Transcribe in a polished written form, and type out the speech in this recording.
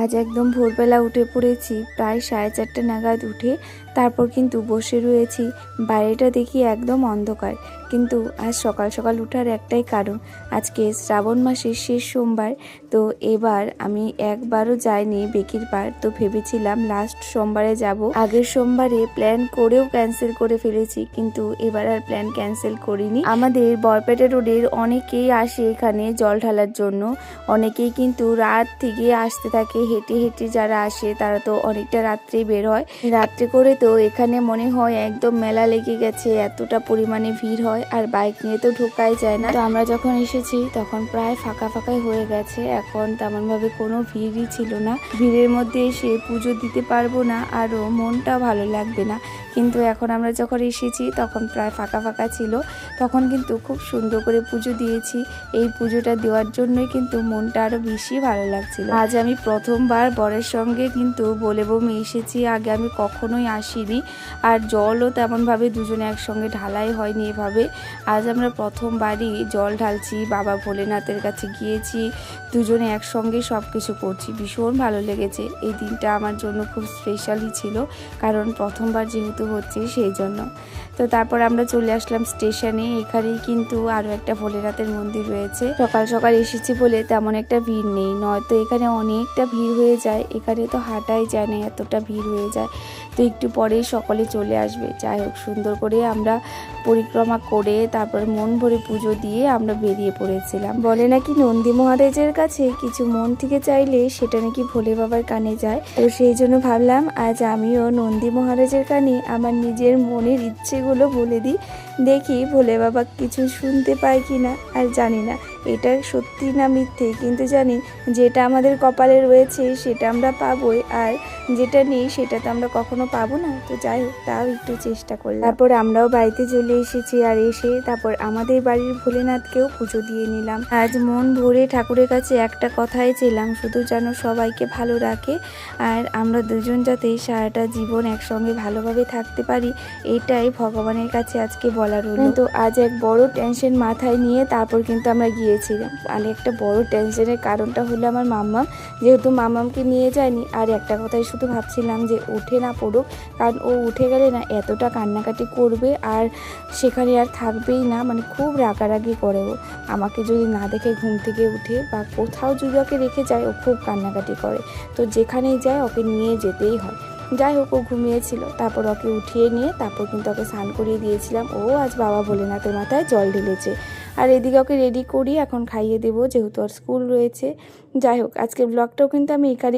আজ একদম ভোরবেলা উঠে পড়েছি, প্রায় 4:30 নাগাদ উঠে তারপর কিন্তু বসে রয়েছি। বাইরেটা দেখি একদম অন্ধকার, কিন্তু আজ সকাল সকাল উঠার একটাই কারণ, আজকে শ্রাবণ মাসের শেষ সোমবার। তো এবার আমি একবারও যাইনি বেকির পাড়, তো ভেবেছিলাম লাস্ট সোমবারে যাব। আগের সোমবারে প্ল্যান করেও ক্যান্সেল করে ফেলেছি, কিন্তু এবার আর প্ল্যান ক্যান্সেল করিনি। আমাদের বরপেটা রোডের অনেকেই আসে এখানে জল ঢালার জন্য, অনেকেই কিন্তু রাত থেকে আসতে থাকে। হেঁটে হেঁটে যারা আসে তারা তো অনেকটা রাত্রেই বের হয়। রাত্রে করে তো এখানে মনে হয় একদম মেলা লেগে গেছে, এতটা পরিমাণে ভিড় হয়, আর বাইক নিয়ে তো ঢোকাই যায় না। তো আমরা যখন এসেছি তখন প্রায় ফাঁকা ফাঁকাই হয়ে গেছে, এখন তেমন ভাবে কোনো ভিড়ই ছিল না। ভিড়ের মধ্যে এসে পুজো দিতে পারবো না, আরও মনটা ভালো লাগবে না। কিন্তু এখন আমরা যখন এসেছি তখন প্রায় ফাঁকা ফাঁকা ছিল, তখন কিন্তু খুব সুন্দর করে পুজো দিয়েছি। এই পুজোটা দেওয়ার জন্যই কিন্তু মনটা আরো বেশি ভালো লাগছিল। আজ আমি প্রথমবার বরের সঙ্গে কিন্তু বলে বমি এসেছি, আগে আমি কখনোই আসিনি, আর জলও তেমনভাবে দুজনে একসঙ্গে ঢালাই হয়নি এভাবে। আজ আমরা প্রথমবারই জল ঢালছি, বাবা ভোলেনাথের কাছে গিয়েছি, দুজনে একসঙ্গে সব কিছু করছি। ভীষণ ভালো লেগেছে, এই দিনটা আমার জন্য খুব স্পেশালই ছিল, কারণ প্রথমবার যেহেতু হচ্ছে সেই জন্য। তো তারপর আমরা চলে আসলাম স্টেশনে। এখানেই কিন্তু আরও একটা ভোলেনাথের মন্দির রয়েছে। সকাল সকাল এসেছি বলে তেমন একটা ভিড় নেই, নয়তো এখানে অনেকটা ভিড় হয়ে যায়। এখানে তো হাঁটাই যায় না, এতটা ভিড় হয়ে যায়। তো একটু পরেই সকলে চলে আসবে। যাই হোক, সুন্দর করে আমরা পরিক্রমা করে তারপরে মন ভরে পুজো দিয়ে আমরা বেরিয়ে পড়েছিলাম। বলে নাকি নন্দী মহারাজের কাছে কিছু মন থেকে চাইলে সেটা নাকি ভোলে বাবার কানে যায়। তো সেই জন্য ভাবলাম আজ আমিও নন্দী মহারাজের কানে আমার নিজের মনের ইচ্ছেগুলো বলে দিই, দেখি ভোলে বাবা কিছু শুনতে পায় কিনা। আর জানি না এটা সত্যি না মিথ্যে, কিন্তু জানি যেটা আমাদের কপালে রয়েছে সেটা আমরা পাবোই, আর যেটা নেই সেটা তো আমরা কখনো পাবো না। তো যাই হোক, তাও একটু চেষ্টা করলাম। তারপর আমরাও বাড়িতে চলে এসেছি, আর এসে তারপর আমাদের বাড়ির ভোলেনাথকেও পুজো দিয়ে নিলাম। আজ মন ভরে ঠাকুরের কাছে একটা কথাই চেলাম, শুধু যেন সবাইকে ভালো রাখে, আর আমরা দুজন যাতে সারাটা জীবন একসঙ্গে ভালোভাবে থাকতে পারি, এটাই ভগবানের কাছে আজকে বলার হলো। তো আজ এক বড় টেনশন মাথায় নিয়ে তারপর কিন্তু আমরা গিয়েছিলাম। আর একটা বড় টেনশনের কারণটা হলো আমার মাম্মাম, যেহেতু মাম্মামকে নিয়ে যায়নি, আর একটা কথাই শুধু ভাবছিলাম যে উঠে না পড়ুক, কারণ ও উঠে গেলে না এতটা কান্নাকাটি করবে, আর সেখানে আর থাকবেই না, মানে খুব রাগারাগি করে ও। আমাকে যদি না দেখে ঘুম থেকে উঠে বা কোথাও যদি ওকে রেখে যায়, ও খুব কান্নাকাটি করে। তো যেখানেই যায় ওকে নিয়ে যেতেই হয়। যাই হোক, ও ঘুমিয়েছিল, তারপর ওকে উঠিয়ে নিয়ে তারপর কিন্তু ওকে স্নান করিয়ে দিয়েছিলাম। ও আজ বাবা ভোলেনাথের মাথায় জল ঢেলেছে, আর এদিকে ওকে রেডি করি এখন খাইয়ে দেবো, যেহেতু ওর স্কুল রয়েছে। যাই হোক, আজকের ব্লগটাও কিন্তু আমি এখানে